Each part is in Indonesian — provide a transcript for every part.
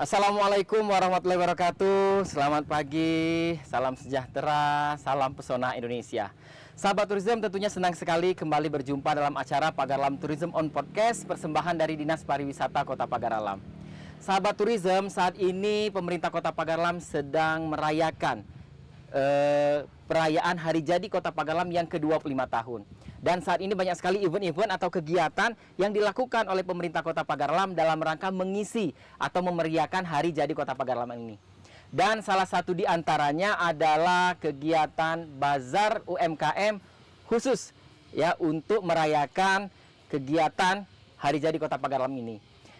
Assalamualaikum warahmatullahi wabarakatuh. Selamat pagi, salam sejahtera, salam pesona Indonesia. Sahabat Tourism, tentunya senang sekali kembali berjumpa dalam acara Pagar Alam Tourism on Podcast, persembahan dari Dinas Pariwisata Kota Pagar Alam. Sahabat Tourism, saat ini pemerintah Kota Pagar Alam sedang merayakan perayaan Hari Jadi Kota Pagar Alam yang ke-25 tahun. Dan saat ini banyak sekali event-event atau kegiatan yang dilakukan oleh pemerintah Kota Pagar Alam dalam rangka mengisi atau memeriahkan Hari Jadi Kota Pagar Alam ini. Dan salah satu di antaranya adalah kegiatan Bazar UMKM khusus ya untuk merayakan kegiatan Hari Jadi Kota Pagar Alam ini.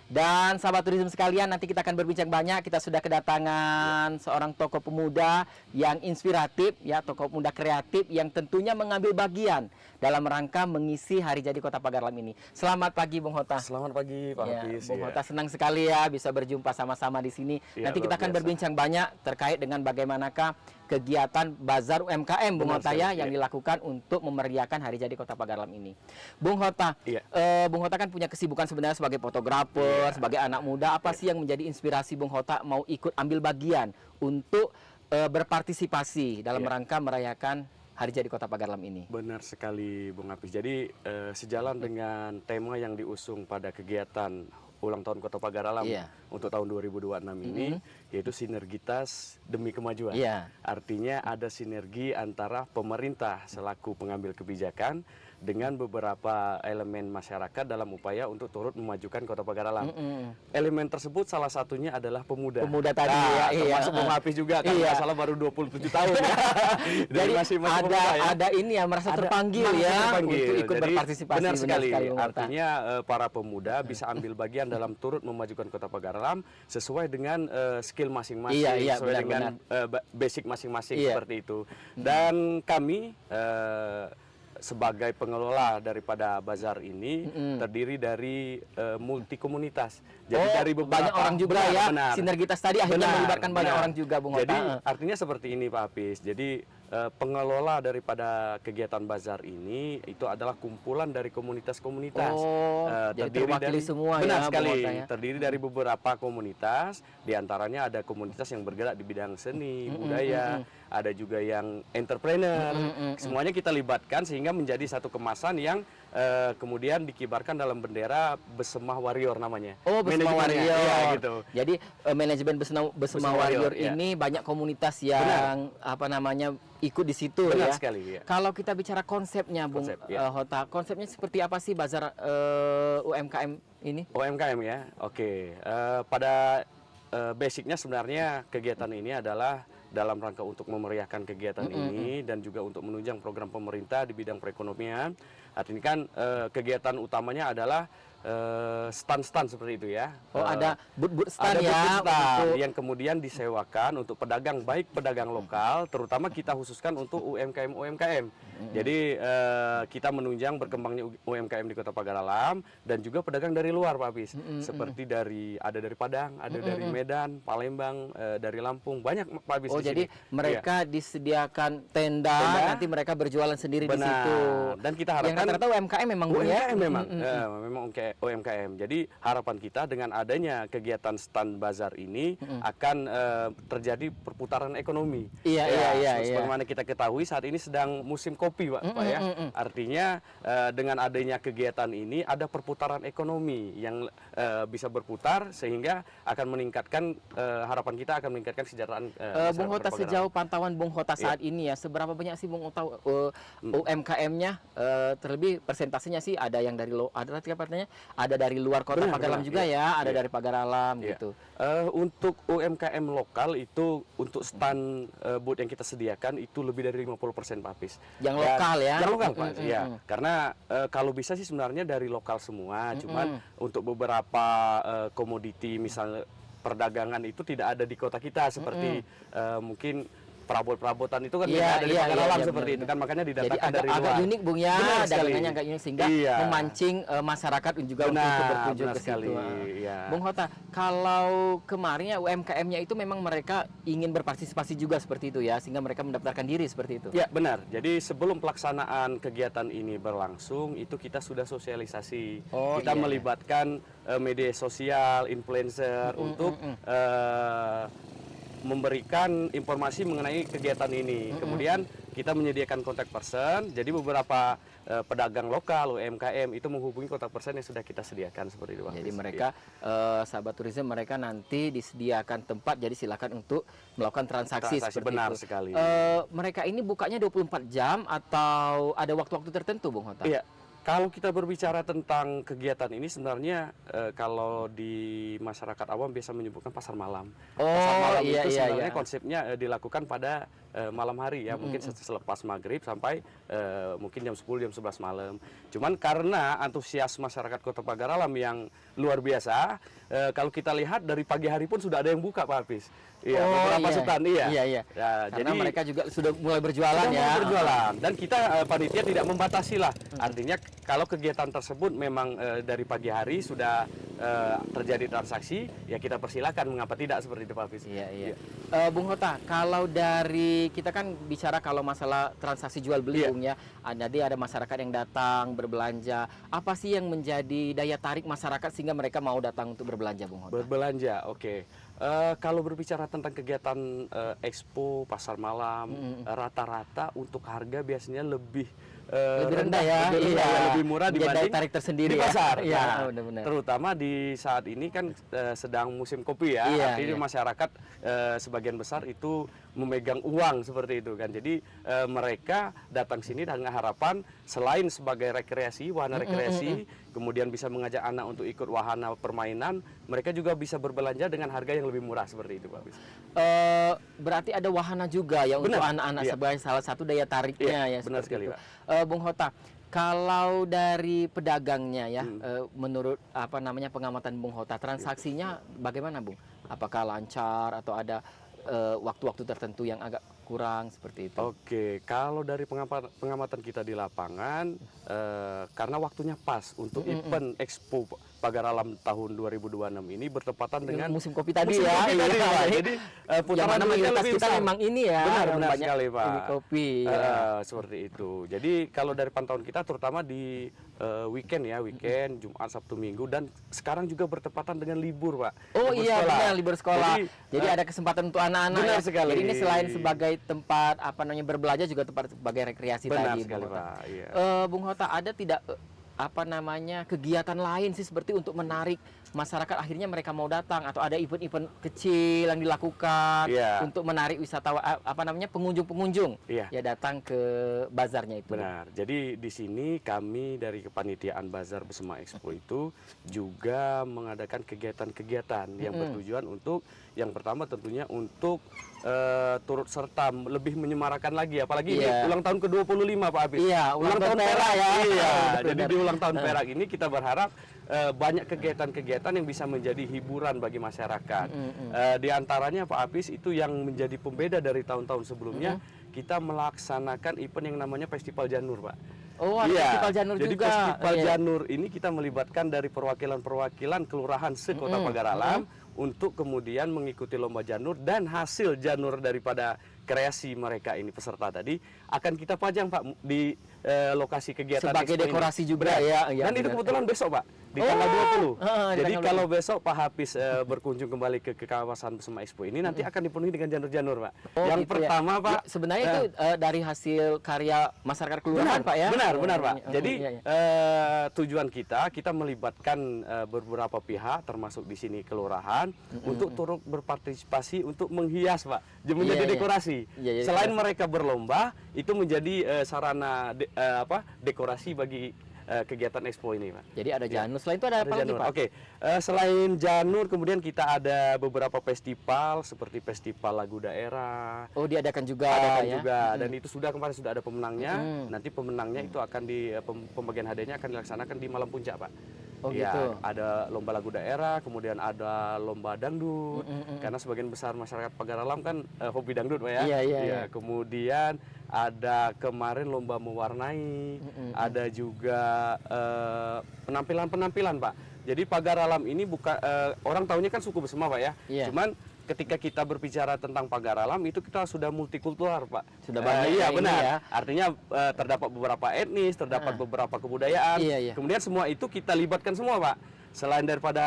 Dan sahabat turisme sekalian, nanti kita akan berbincang banyak. Kita sudah kedatangan seorang tokoh pemuda yang inspiratif, ya, tokoh pemuda kreatif yang tentunya mengambil bagian dalam rangka mengisi Hari Jadi Kota Pagar Alam ini. Selamat pagi, Bung Hota. Selamat pagi, Pak Hafiz. Bung Hota, senang sekali ya bisa berjumpa sama-sama di sini. Nanti kita akan berbincang banyak terkait dengan bagaimanakah kegiatan Bazar UMKM, Bung Hota, yang dilakukan untuk memeriahkan Hari Jadi Kota Pagar Alam ini. Bung Hota, Bung Hota kan punya kesibukan sebenarnya sebagai fotografer, sebagai anak muda. Apa sih yang menjadi inspirasi Bung Hota mau ikut ambil bagian untuk berpartisipasi dalam rangka merayakan Hari Jadi Kota Pagar Alam ini? Benar sekali, Bung Hafiz. Jadi sejalan dengan tema yang diusung pada kegiatan ulang tahun Kota Pagar Alam untuk tahun 2026 ini, yaitu sinergitas demi kemajuan. Artinya ada sinergi antara pemerintah selaku pengambil kebijakan dengan beberapa elemen masyarakat dalam upaya untuk turut memajukan Kota Pagar Alam. Elemen tersebut salah satunya adalah pemuda. Pemuda tadi, termasuk Bung Hafiz juga, kan nggak salah baru 27 tahun ya. Jadi masih ada ini ya, merasa terpanggil untuk ikut berpartisipasi. Benar sekali. Artinya para pemuda bisa ambil bagian dalam turut memajukan Kota Pagar Alam sesuai dengan skill masing-masing, sesuai dengan basic masing-masing seperti itu. Dan kami sebagai pengelola daripada bazar ini terdiri dari multi komunitas. Jadi dari banyak orang juga sinergitas tadi akhirnya melibatkan banyak orang juga, Bung Hota. Jadi artinya seperti ini, Pak Hafiz. Jadi pengelola daripada kegiatan bazar ini itu adalah kumpulan dari komunitas-komunitas. Terdiri dari semua, benar sekali. Terdiri dari beberapa komunitas, diantaranya ada komunitas yang bergerak di bidang seni, budaya, ada juga yang entrepreneur. Semuanya kita libatkan sehingga menjadi satu kemasan yang kemudian dikibarkan dalam bendera Besemah Warrior namanya. Besemah Warrior. Gitu. Jadi manajemen Besemah Warrior ini banyak komunitas yang ikut di situ. Benar sekali. Kalau kita bicara konsepnya, Bung Hota, konsepnya seperti apa sih Bazar UMKM ini? UMKM ya. Oke. Pada basicnya sebenarnya kegiatan ini adalah dalam rangka untuk memeriahkan kegiatan ini dan juga untuk menunjang program pemerintah di bidang perekonomian. Artinya kan kegiatan utamanya adalah stand-stand seperti itu ya. Ada booth-booth stand, yang kemudian disewakan untuk pedagang, baik pedagang lokal, terutama kita khususkan untuk UMKM. Jadi kita menunjang berkembangnya UMKM di Kota Pagar Alam dan juga pedagang dari luar, Pak Hafiz. Seperti ada dari Padang, ada dari Medan, Palembang, dari Lampung, banyak, Pak Hafiz. Jadi mereka disediakan tenda, nanti mereka berjualan sendiri di situ. Dan kita harapkan rata-rata UMKM memang memang UMKM. Jadi harapan kita dengan adanya kegiatan stand bazar ini akan terjadi perputaran ekonomi. Sebagaimana kita ketahui saat ini sedang musim kopi, Pak, ya. Artinya dengan adanya kegiatan ini ada perputaran ekonomi yang bisa berputar sehingga akan meningkatkan harapan kita akan meningkatkan kesejahteraan Bung Hota. Sejauh pantauan Bung Hota saat ini ya, seberapa banyak sih Bung Hota UMKM-nya? Terlebih persentasenya sih ada yang dari ada dari luar Kota Pagar Alam juga ada dari Pagar Alam gitu. Untuk UMKM lokal itu untuk stand booth yang kita sediakan itu lebih dari 50%, Pak Hafiz. Yang lokal ya? Yang lokal, Pak. Karena kalau bisa sih sebenarnya dari lokal semua, cuman untuk beberapa komoditi misalnya perdagangan itu tidak ada di kota kita seperti mungkin perabot-perabotan itu kan Iya, dari iya, pagar iya, alam iya, seperti benar, itu kan, makanya Jadi didatangkan dari agak luar. unik Bung ya, Benar sekali. dagangannya agak unik sehingga Iya. memancing masyarakat juga untuk Benar, berkunjung benar ke sekali, situ. iya. Bung Hota, kalau kemarin ya UMKM-nya itu memang mereka ingin berpartisipasi juga seperti itu ya, sehingga mereka mendaftarkan diri seperti itu. Ya benar. Jadi sebelum pelaksanaan kegiatan ini berlangsung, itu kita sudah sosialisasi. Oh, Kita iya, melibatkan media sosial, influencer untuk memberikan informasi mengenai kegiatan ini. Kemudian kita menyediakan kontak person. Jadi beberapa pedagang lokal UMKM itu menghubungi kontak person yang sudah kita sediakan seperti itu, Pak. Jadi mereka sahabat turisme mereka nanti disediakan tempat, jadi silakan untuk melakukan transaksi seperti benar itu. sekali. Mereka ini bukanya 24 jam atau ada waktu-waktu tertentu, Bung Hota? Iya. Kalau kita berbicara tentang kegiatan ini sebenarnya kalau di masyarakat awam biasa menyebutkan pasar malam. Oh, Pasar malam iya, itu iya, sebenarnya iya. konsepnya dilakukan pada malam hari ya, mungkin selepas maghrib sampai mungkin jam 10, jam 11 malam. Cuman karena antusias masyarakat Kota Pagar Alam yang luar biasa, kalau kita lihat dari pagi hari pun sudah ada yang buka, Pak Hafiz. Iya, beberapa sultan, iya. Iya, iya. Ya, Karena jadi mereka juga sudah mulai berjualan sudah ya. mulai berjualan, dan kita panitia tidak membatasi lah. Artinya kalau kegiatan tersebut memang dari pagi hari sudah terjadi transaksi, ya kita persilakan, mengapa tidak, seperti itu, Pak Hafiz. Iya, iya. Bung Hota, kalau dari kita kan bicara kalau masalah transaksi jual beli, Iya. Bung ya. Jadi ada masyarakat yang datang berbelanja. Apa sih yang menjadi daya tarik masyarakat sehingga mereka mau datang untuk berbelanja, Bung Hota? Berbelanja, oke. Kalau berbicara tentang kegiatan expo, pasar malam, rata-rata untuk harga biasanya lebih Lebih rendah ya, lebih rendah, iya. lebih murah Menjadi dibanding daya tarik tersendiri di ya. pasar. Iya, Nah, benar-benar. terutama di saat ini kan sedang musim kopi ya, Iya, artinya iya. masyarakat sebagian besar itu memegang uang seperti itu kan. Jadi mereka datang sini dengan harapan selain sebagai rekreasi, wahana rekreasi, kemudian bisa mengajak anak untuk ikut wahana permainan, mereka juga bisa berbelanja dengan harga yang lebih murah seperti itu, Pak Bis. Berarti ada wahana juga ya untuk Benar, anak-anak iya. sebagai salah satu daya tariknya ya. Iya, benar seperti sekali, itu. Pak. Bung Hota, kalau dari pedagangnya ya, menurut apa namanya pengamatan Bung Hota, transaksinya bagaimana, Bung? Apakah lancar atau ada waktu-waktu tertentu yang agak kurang seperti itu? Oke, kalau dari pengamatan kita di lapangan, karena waktunya pas untuk event Expo Pagar Alam tahun 2026 ini bertepatan dengan musim kopi tadi musim ya. kopi tadi, Iya. Pak. Jadi yang putaran mana duitnya mayoritas lebih kita besar. memang ini ya, Benar, yang benar banyak sekali, Pak. kopi. Ya. Seperti itu. Jadi kalau dari pantauan kita terutama di weekend ya, weekend, Jumat, Sabtu, Minggu, dan sekarang juga bertepatan dengan libur, Pak. Oh Libur iya, sekolah. benar, libur sekolah. Jadi, Jadi ada kesempatan untuk anak-anak benar ya. sekali. Jadi ini selain sebagai tempat apa namanya berbelanja juga tempat sebagai rekreasi benar tadi. sekali, Bung Hota. Pak. Iya. Bung Hota, ada tidak apa namanya kegiatan lain sih seperti untuk menarik masyarakat akhirnya mereka mau datang, atau ada event-event kecil yang dilakukan Iya. untuk menarik wisatawan apa namanya pengunjung-pengunjung Iya. ya datang ke bazarnya itu. Benar. Jadi di sini kami dari kepanitiaan Bazar Bersama Expo itu juga mengadakan kegiatan-kegiatan yang bertujuan untuk yang pertama tentunya untuk turut serta lebih menyemarakan lagi, apalagi ini Iya. ulang tahun ke-25, Pak Habib. Iya, ulang tahun Perak ya. Iya. Benar. Jadi di ulang tahun Perak ini kita berharap banyak kegiatan-kegiatan yang bisa menjadi hiburan bagi masyarakat. Di antaranya Pak Hafiz itu yang menjadi pembeda dari tahun-tahun sebelumnya, kita melaksanakan event yang namanya Festival Janur, Pak. Oh, ada Iya. festival Janur Jadi juga. Festival Iya. Janur ini kita melibatkan dari perwakilan-perwakilan kelurahan se-Kota Pagar Alam untuk kemudian mengikuti lomba janur, dan hasil janur daripada kreasi mereka ini peserta tadi akan kita pajang, Pak, di lokasi kegiatan Sebagai expo ini. dekorasi juga Benar. ya. Iya, Dan itu benar. kebetulan besok, Pak, di Oh, tanggal 20. di Jadi tanggal kalau besok Pak Hafiz berkunjung kembali ke kawasan Bersama Expo ini nanti akan dipenuhi dengan janur-janur, Pak. Oh, yang gitu pertama, ya. Pak, Ya, sebenarnya itu dari hasil karya masyarakat kelurahan, Pak ya. benar, Pak. Jadi iya, iya. tujuan kita melibatkan beberapa pihak, termasuk di sini kelurahan, untuk turut berpartisipasi untuk menghias, Pak, menjadi Iya, iya. dekorasi. Iya, iya, Selain dekorasi. mereka berlomba, itu menjadi sarana dekorasi bagi kegiatan Expo ini, Pak. Jadi ada Ya. Janur, selain itu ada apa lagi, Janur. Pak? Oke, selain Janur, kemudian kita ada beberapa festival seperti Festival Lagu Daerah. Oh, diadakan juga Adakan ya. juga, dan itu kemarin sudah ada pemenangnya. Nanti pemenangnya itu akan pembagian hadiahnya akan dilaksanakan di Malam Puncak, Pak. Oh, Ya, gitu. ada lomba lagu daerah, kemudian ada lomba dangdut. Karena sebagian besar masyarakat Pagar Alam kan hobi dangdut, Pak ya. Iya, iya, Ya, iya. kemudian ada kemarin lomba mewarnai, ada juga penampilan-penampilan, Pak. Jadi Pagar Alam ini bukan orang tahunya kan suku Besema, Pak ya. Iya. Cuman ketika kita berbicara tentang Pagar Alam itu kita sudah multikultural, Pak. Sudah banyak iya yang ini benar. ya. Artinya terdapat beberapa etnis, terdapat beberapa kebudayaan. Iya, iya. Kemudian semua itu kita libatkan semua, Pak. Selain daripada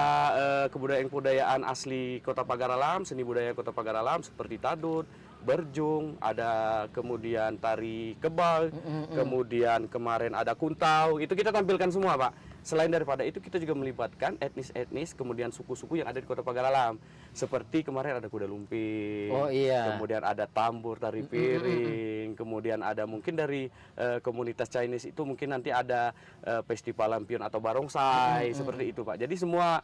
kebudayaan-kebudayaan asli Kota Pagar Alam, seni budaya Kota Pagar Alam seperti tadut, berjung, ada kemudian tari kebal, kemudian kemarin ada kuntau, itu kita tampilkan semua, Pak. Selain daripada itu kita juga melibatkan etnis-etnis, kemudian suku-suku yang ada di Kota Pagar Alam. Seperti kemarin ada kuda lumping, Oh, iya. kemudian ada tambur, tari piring, kemudian ada mungkin dari komunitas Chinese itu mungkin nanti ada festival lampion atau barongsai, seperti itu, Pak. Jadi semua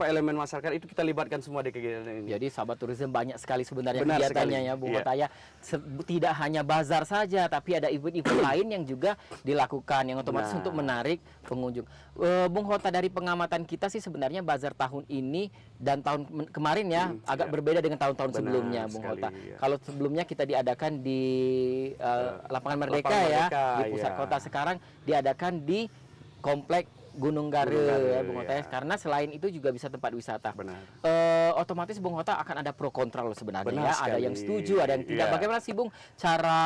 elemen masyarakat itu kita libatkan semua di kegiatan ini. Jadi sahabat turisme banyak sekali sebenarnya Benar kegiatannya sekali. ya, Bung Iya. Hota ya. Tidak hanya bazar saja, tapi ada event-event lain yang juga dilakukan yang otomatis Nah. untuk menarik pengunjung. Bung Hota, dari pengamatan kita sih sebenarnya bazar tahun ini dan tahun kemarin ya agak iya. berbeda dengan tahun-tahun Benar sebelumnya, Bung sekali, Hota. iya. Kalau sebelumnya kita diadakan di Lapangan Merdeka Lapangan ya, Merdeka, di pusat iya. kota. Sekarang diadakan di Komplek Gunung Gare, Gunung Gare, ya, Bung Hota ya. iya. Karena selain itu juga bisa tempat wisata. Benar. Otomatis Bung Hota akan ada pro kontra loh sebenarnya Benar ya. Ada sekali. yang setuju, ada yang tidak. Iya. Bagaimana sih Bung cara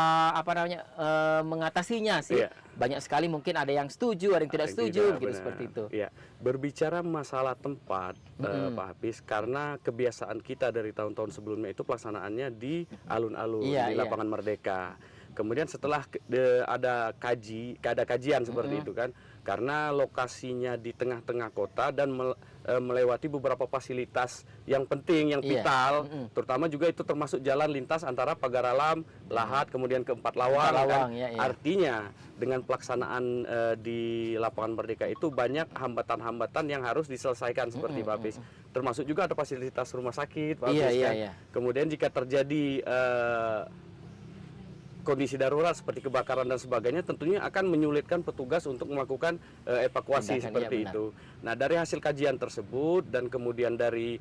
mengatasinya sih? Iya. Banyak sekali mungkin ada yang setuju, ada yang tidak Yang setuju, tidak, gitu benar. seperti itu. Iya. Berbicara masalah tempat, Pak Hafiz, karena kebiasaan kita dari tahun-tahun sebelumnya itu pelaksanaannya di alun-alun, Iya, di iya. Lapangan Merdeka. Kemudian setelah ada kajian seperti itu kan, karena lokasinya di tengah-tengah kota dan melewati beberapa fasilitas yang penting, yang Iya. vital, terutama juga itu termasuk jalan lintas antara Pagar Alam, Lahat, kemudian ke Empat Lawang. Empat Lawang, kan. ya, iya. Artinya dengan pelaksanaan di Lapangan Merdeka itu banyak hambatan-hambatan yang harus diselesaikan seperti Pak Hafiz. Termasuk juga ada fasilitas rumah sakit, Pak Iya, Hafiz, iya, kan. iya. Kemudian jika terjadi kondisi darurat seperti kebakaran dan sebagainya, tentunya akan menyulitkan petugas untuk melakukan evakuasi Tindakan, seperti iya, benar. itu. Nah, dari hasil kajian tersebut dan kemudian dari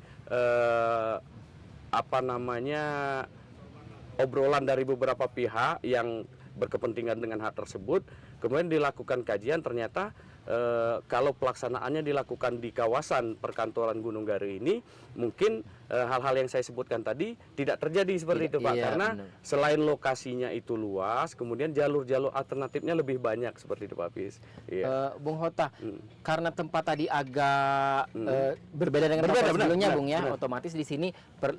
obrolan dari beberapa pihak yang berkepentingan dengan hal tersebut, kemudian dilakukan kajian, ternyata kalau pelaksanaannya dilakukan di kawasan perkantoran Gunung Gare ini, mungkin hal-hal yang saya sebutkan tadi tidak terjadi seperti itu, Pak. Iya, Karena benar. selain lokasinya itu luas, kemudian jalur-jalur alternatifnya lebih banyak seperti itu, Pak Hafiz. Iya. Bung Hota, karena tempat tadi agak berbeda dengan tempat Berbeda, sebelumnya, benar, Bung ya. benar. Otomatis di sini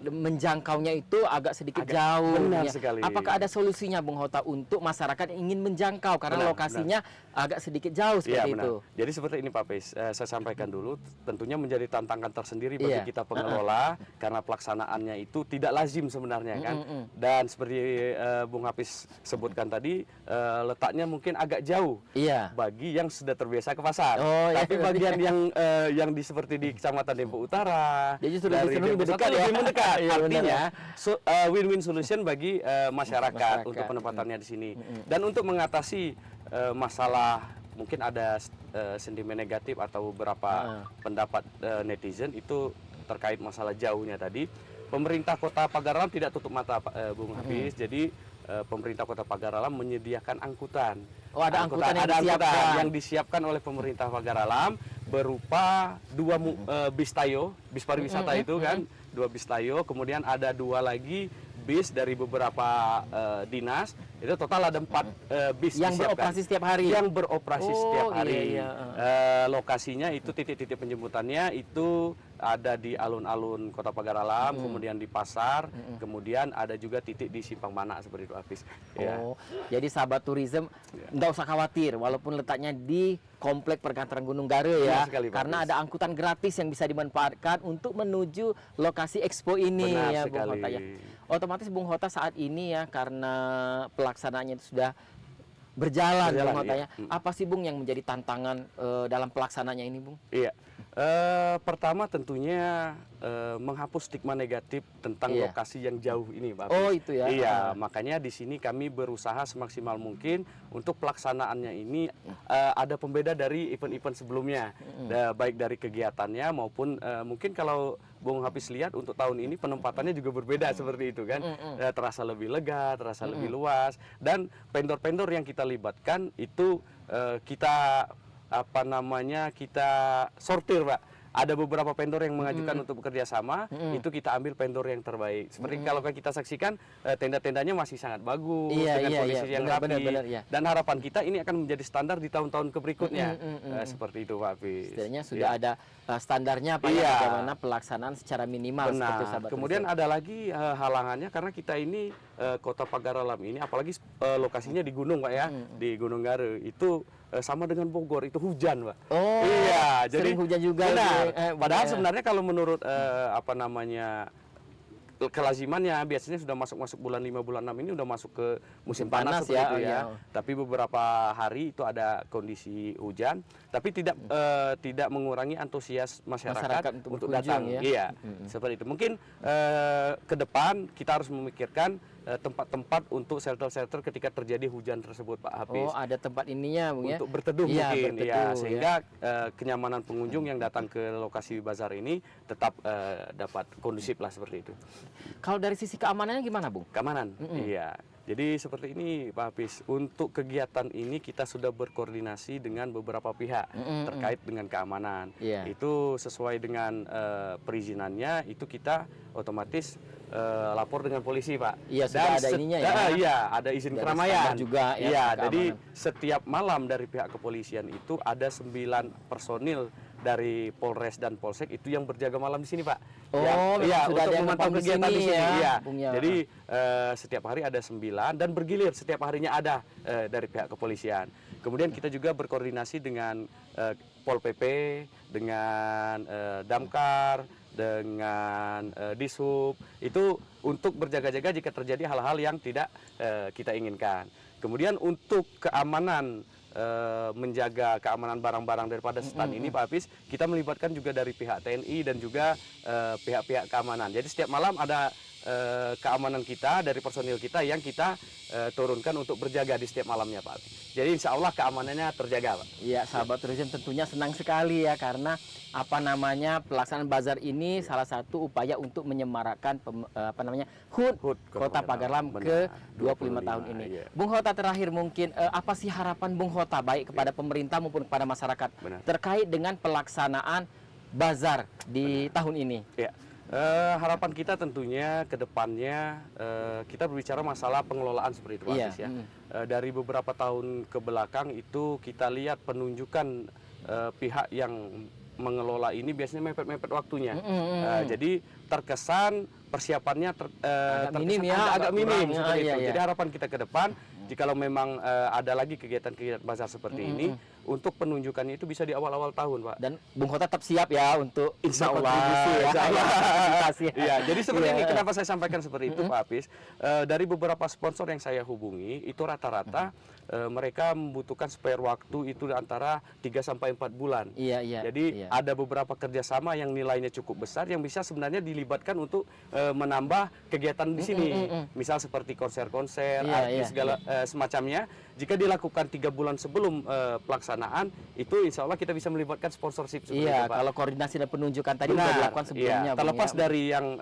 menjangkaunya itu agak sedikit jauh. benar ya. sekali. Apakah ada solusinya, Bung Hota, untuk masyarakat yang ingin menjangkau karena Benar, lokasinya agak sedikit jauh Iya, seperti benar. itu? Jadi seperti ini, Pak Hafiz. Saya sampaikan dulu, tentunya menjadi tantangan tersendiri bagi Iya. kita pengelola karena pelaksanaannya itu tidak lazim sebenarnya kan. Dan seperti Bung Hafiz sebutkan tadi, letaknya mungkin agak jauh Iya. bagi yang sudah terbiasa ke pasar. Oh, iya. Tapi bagian yang seperti di Kecamatan Dempo Utara, Jadi sudah dari lebih Dempo dekat Selatan ya? lebih mendekat. Iya, benar Artinya ya. win-win solution bagi masyarakat Masyarakat. untuk penempatannya di sini. Dan untuk mengatasi masalah mungkin ada sentimen negatif atau beberapa pendapat netizen itu terkait masalah jauhnya tadi. Pemerintah Kota Pagar Alam tidak tutup mata, Bung Hafiz. Jadi pemerintah Kota Pagar Alam menyediakan angkutan. Oh, ada angkutan yang Ada disiapkan. yang disiapkan oleh pemerintah Pagar Alam berupa dua bis tayo, bis pariwisata itu kan, dua bis tayo. Kemudian ada dua lagi bis dari beberapa dinas. Itu total ada 4 bis Yang disiapkan. beroperasi setiap hari. Yang beroperasi Oh, setiap iya, hari. iya. Lokasinya itu titik-titik penjemputannya itu ada di alun-alun Kota Pagar Alam, kemudian di pasar, kemudian ada juga titik di Simpang Manak seperti itu, Hafiz. Ya. Oh, jadi sahabat turisme nggak usah khawatir walaupun letaknya di Komplek Perkantoran Gunung Gare ya, Benar sekali, Pak karena Hafiz. ada angkutan gratis yang bisa dimanfaatkan untuk menuju lokasi expo ini Benar ya, Bung sekali. Hota ya. Otomatis Bung Hota saat ini ya karena pelaksanaannya itu sudah berjalan, Berjalan, Bung Hota iya. ya. Apa sih Bung yang menjadi tantangan dalam pelaksananya ini, Bung? Iya. Pertama tentunya menghapus stigma negatif tentang Iya. lokasi yang jauh ini, Pak Oh, Hafiz. itu ya. Iya, makanya di sini kami berusaha semaksimal mungkin untuk pelaksanaannya ini ada pembeda dari event-event sebelumnya, baik dari kegiatannya maupun mungkin kalau Bung Hafiz lihat untuk tahun ini penempatannya juga berbeda seperti itu kan. Terasa lebih lega, terasa lebih luas, dan vendor-vendor yang kita libatkan itu kita kita sortir, Pak. Ada beberapa vendor yang mengajukan untuk bekerja sama, itu kita ambil vendor yang terbaik. Seperti kalau kita saksikan tenda-tendanya masih sangat bagus, dengan kondisi yang rapi. Benar, ya. Dan harapan kita ini akan menjadi standar di tahun-tahun berikutnya. Seperti itu, Pak Hafiz. Istilahnya sudah ada standarnya, Pak, Iya. ya, bagaimana pelaksanaan secara minimal seperti Benar. sahabat Kemudian riset. ada lagi halangannya karena kita ini Kota Pagar Alam ini, apalagi lokasinya di gunung, Pak ya, di Gunung Garu itu sama dengan Bogor, itu hujan, Pak. Oh, Iya, jadi sering hujan juga. benar. Padahal benar. sebenarnya kalau menurut kelazimannya biasanya sudah masuk bulan 5 bulan 6 ini udah masuk ke musim panas seperti itu ya. Tapi beberapa hari itu ada kondisi hujan, tapi tidak mengurangi antusias masyarakat untuk datang. ya. Iya, seperti itu. Mungkin ke depan kita harus memikirkan tempat-tempat untuk shelter-shelter ketika terjadi hujan tersebut, Pak Hafiz. Oh, ada tempat ininya, Bung, ya. Untuk berteduh Iya, mungkin, berteduh, ya, ya. sehingga kenyamanan pengunjung yang datang ke lokasi bazar ini tetap dapat kondusif lah seperti itu. Kalau dari sisi keamanannya gimana, Bung? Keamanan, iya. Jadi seperti ini, Pak Hafiz. Untuk kegiatan ini kita sudah berkoordinasi dengan beberapa pihak terkait dengan keamanan. Iya. Itu sesuai dengan perizinannya, itu kita otomatis lapor dengan polisi, Pak. Iya, sudah ada ininya ya. Iya, ada izin Dari keramaian standar juga ya, Iya, keamanan. jadi setiap malam dari pihak kepolisian itu ada 9 personil dari Polres dan Polsek itu yang berjaga malam di sini, Pak. Oh, iya, sudah ada untuk yang memantau nempel di kegiatan di sini sini. ya, Iya. Bung, ya. Jadi setiap hari ada 9 dan bergilir setiap harinya ada dari pihak kepolisian. Kemudian kita juga berkoordinasi dengan Pol PP, dengan Damkar, dengan Dishub, itu untuk berjaga-jaga jika terjadi hal-hal yang tidak kita inginkan. Kemudian untuk keamanan, menjaga keamanan barang-barang daripada stand ini, Pak Hafiz, kita melibatkan juga dari pihak TNI dan juga pihak-pihak keamanan. Jadi setiap malam ada keamanan kita dari personil kita yang kita turunkan untuk berjaga di setiap malamnya, Pak Hafiz. Jadi insya Allah keamanannya terjaga, Pak. Iya, sahabat turisme tentunya senang sekali ya, karena pelaksanaan bazar ini salah satu upaya untuk menyemarakkan HUT Kota Pagar Alam ke 25 tahun ini. Iya. Bung Hota, terakhir mungkin apa sih harapan Bung Hota baik kepada pemerintah maupun kepada masyarakat terkait dengan pelaksanaan bazar di tahun ini? Ya. Harapan kita tentunya ke depannya kita berbicara masalah pengelolaan seperti itu, Pak Hafiz, ya. Dari beberapa tahun ke belakang itu kita lihat penunjukan pihak yang mengelola ini biasanya mepet-mepet waktunya. Jadi terkesan persiapannya agak minim seperti itu. Jadi harapan kita ke depan, jikalau memang ada lagi kegiatan-kegiatan bazar seperti ini, untuk penunjukannya itu bisa di awal-awal tahun, Pak. Dan Bung Hota tetap siap ya untuk Insya Allah. berkontribusi ya. Insya Allah. Terima Iya, jadi seperti ini. Kenapa saya sampaikan seperti itu, Pak Hafiz? Dari beberapa sponsor yang saya hubungi, itu rata-rata mereka membutuhkan spare waktu itu antara 3 sampai 4 bulan. Iya, iya. Jadi ada beberapa kerjasama yang nilainya cukup besar yang bisa sebenarnya dilibatkan untuk menambah kegiatan di sini. Misal seperti konser-konser, artis segala semacamnya. Jika dilakukan 3 bulan sebelum pelaksanaan, itu insya Allah kita bisa melibatkan sponsorship seperti itu, Pak. Kalau koordinasi dan penunjukan tadi sudah dilakukan sebelumnya. Iya. Terlepas dari yang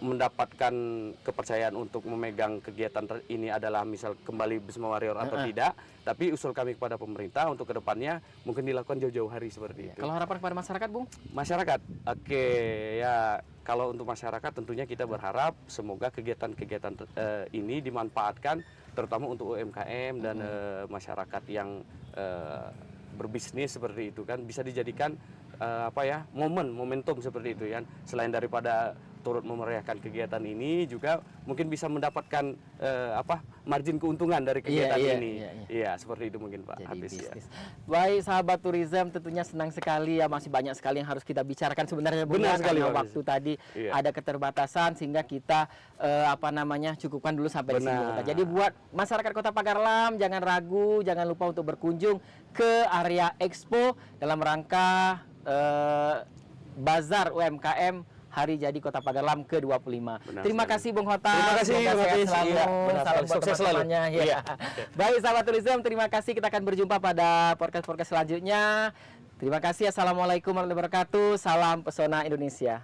mendapatkan kepercayaan untuk memegang kegiatan ini adalah misal kembali Bisma Warrior atau tidak, tapi usul kami kepada pemerintah untuk kedepannya mungkin dilakukan jauh-jauh hari seperti itu. Kalau harapan kepada masyarakat, Bung? Masyarakat, oke, ya kalau untuk masyarakat tentunya kita berharap semoga kegiatan-kegiatan ini dimanfaatkan terutama untuk UMKM dan masyarakat yang berbisnis seperti itu kan, bisa dijadikan momentum seperti itu ya. Selain daripada turut memeriahkan kegiatan ini juga mungkin bisa mendapatkan margin keuntungan dari kegiatan ini. Iya, seperti itu mungkin Pak Hafiz ya. Baik sahabat turism, tentunya senang sekali ya, masih banyak sekali yang harus kita bicarakan sebenarnya. Benar sekali, karena Pak waktu tadi ada keterbatasan sehingga kita cukupkan dulu sampai di sini. Jadi buat masyarakat Kota Pagar Alam jangan ragu, jangan lupa untuk berkunjung ke area Expo dalam rangka Bazar UMKM Hari Jadi Kota Pagar Alam ke-25. Terima kasih Bung Hota. Terima kasih Bung Hafiz. Salam buat sukses selalu. Ya. Baik sahabat turism, terima kasih. Kita akan berjumpa pada podcast selanjutnya. Terima kasih. Assalamualaikum warahmatullahi wabarakatuh. Salam pesona Indonesia.